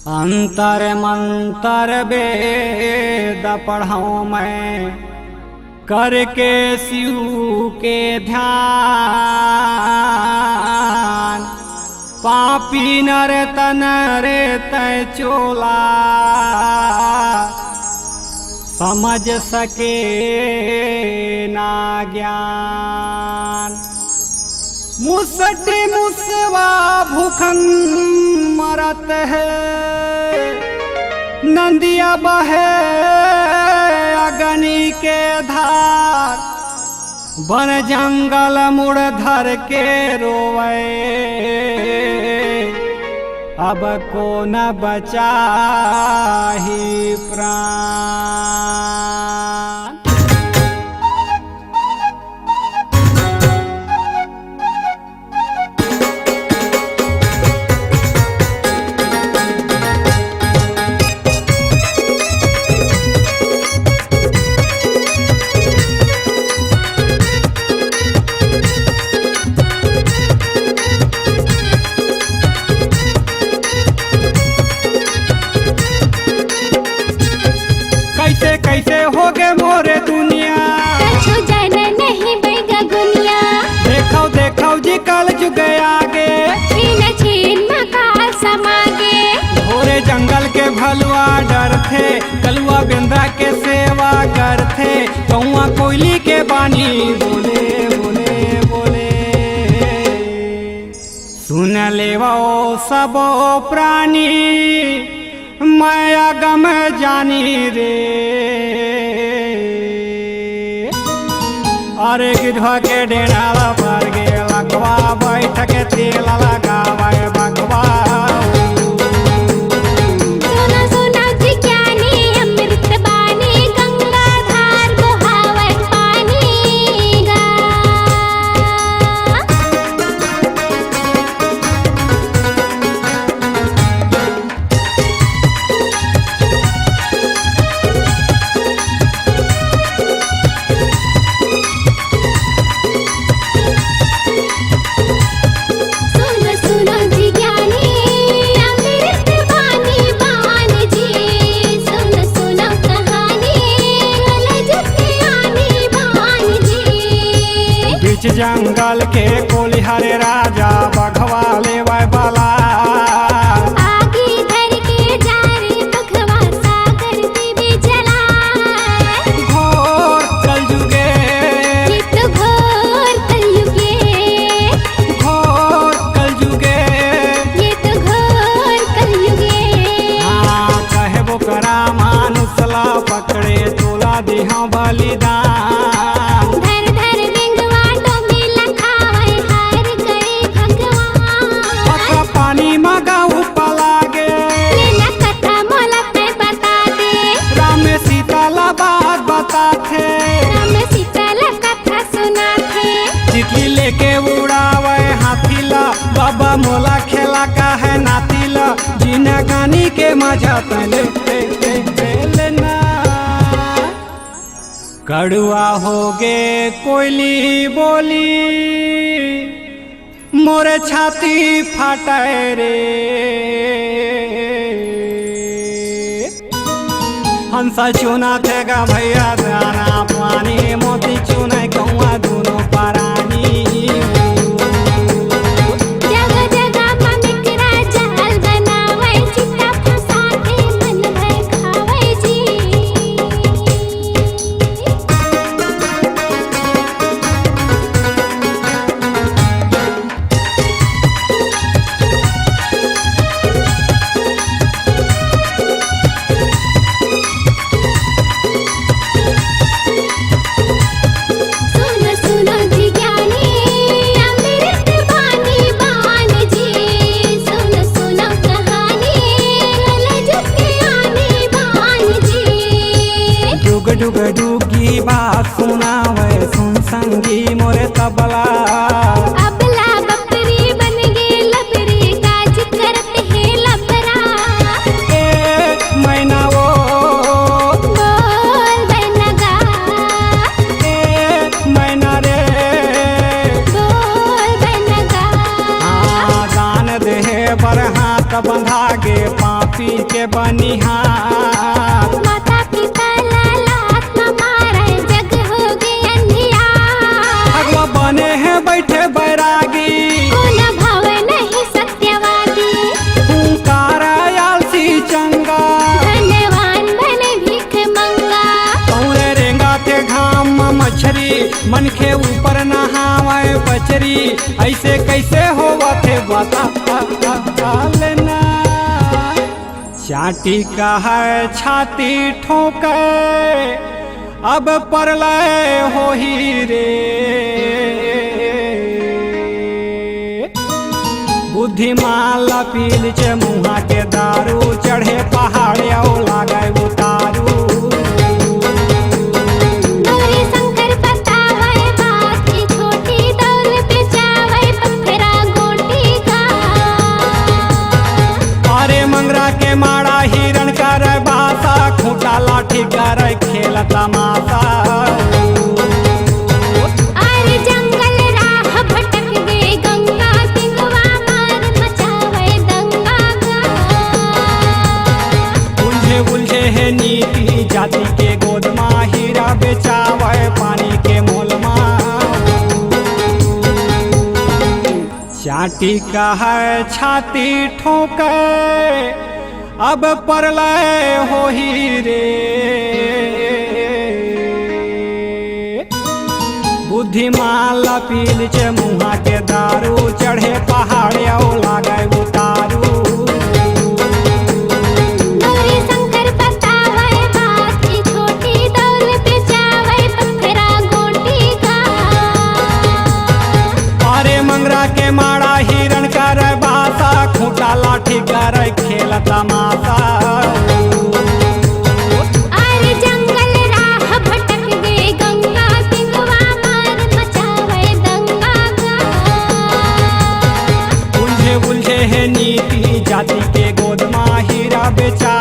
अंतर मंतर वेद पढ़ाऊँ मैं करके शिव के ध्यान। पापी नर तन रे तय चोला समझ सके ना ज्ञान। मुसटे मुसवा भूखन मरत है नंदिया बहे अग्नि के धार। बन जंगल मुड़ धर के रोवे अब को न बचा ही प्राण। कैसे कैसे हो गए मोरे दुनिया कछु जन नहीं बैगा गुनिया। देखो देखो जी कल जुग आगे छीन छीन मकाल समागे। भोरे जंगल के भलुआ डर थे कलुआ बेंदा के सेवा करथे। कौआ कोयली के बानी बोले बोले बोले सुन लेवो सबो प्राणी मैं अगम जानी रे। अरे गिधवा के डेनाला पर गे लगवा बैठ के तेल लगावे बगवा। सुना सुना जी ज्ञानी अमृत बानी गंगा धार बहावत पानी गा। सुनो सुनो जी ज्ञानी अमृत बानी बान जी। सुनो सुनो कहानी ललज ज्ञानी बान जी। बीच जंगल के कोलिहरे राजा बघवा लेवे बाला। आगे धर के जा रे बघवा सागर देवी चला। घोर कलयुगे ये तो घोर कलयुगे। घोर कलयुगे ये तो घोर कलयुगे। हाँ कहे वो करा मानुसला पकड़े चोला दिहा बलिदान। धर धर बेंगवा डोमी लखावे हार गए भगवान। पका पानी मगाऊ पलागे लीला कथा मोला पे बता दे। राम सीता ला बात बताथे। राम सीता ला कथा सुना थे। तितली लेके उड़ावे हाथी ला बाबा मोला खेला का है नाती ला। जीना गानी के मजा तले लेना। कड़ुआ हो गे कोयली बोली मोरे छाती फाटे रे। हंसा चुना थेगा भैया दाना पानी मोती चुने कौआ दोनों परानी। जगह जगह ममिकरा जाल बनावे चित्ता फंसा के मन भर खावे जी। सुनो सुनो जी ज्ञानी अमृत बानी बान जी। सुनो सुनो कहानी ललज ज्ञानी बान जी। डुग डुग डुगी बात सुनावे सुन संगी मोरे तबला। अबला बकरी बन गे लबरी काज करत है लबरा। ए मैना वो बोल बनगा ए मैना रे बोल बनगा। हाँ दान देहे पर हाथ बंधा गे पाँव पी के बनिहार। माता पिता लात न मारे जग हो गए अंधियार। भगवा बने हैं बैठे बैरागी गुण भाव नहीं सत्यवादी। हुंकार आलसी चंगा धनवान बने भीख मंगा। कौरे रेंगा थे घाम मछरी मन के ऊपर नहावे बचरी। ऐसे कैसे होवा थे बता लेना। चाटी का है छाती ठोके अब परलय हो ही रे। बुद्धिमान लपील चे मुहा के दारू चढ़े पहाड़ लागे उतारू। गौरी शंकर बतावे बात की छोटी दौल पे जावे पत्थरा गोटी का। अरे मंगरा के माड़ा हिरण कर बासा खूंटा लाठी कर खेल तमाशा। अरे जंगल राह भटक गए गंगा पिंगवा मार मचावे दंगा का। उलझे उलझे है नीति जाति के गोद माँ हीरा बेचावे पानी के मोल माँ। चाटी का है छाती ठोके अब परलय हो ही रे। बुद्धिमान लपील चे मुहा के दारू चढ़े पहाड़ लागे उतारू। गौरी शंकर बतावे बात की छोटी दौल पे जावे पत्थरा गोटी का। अरे मंगरा के माड़ा हिरण कर बासा खूंटा लाठी कर खेल तमाशा। अरे जंगल राह भटक गए गंगा पिंगवा मार मचावे दंगा का। उलझे उलझे है नीति जाति के गोद माँ हीरा बेचा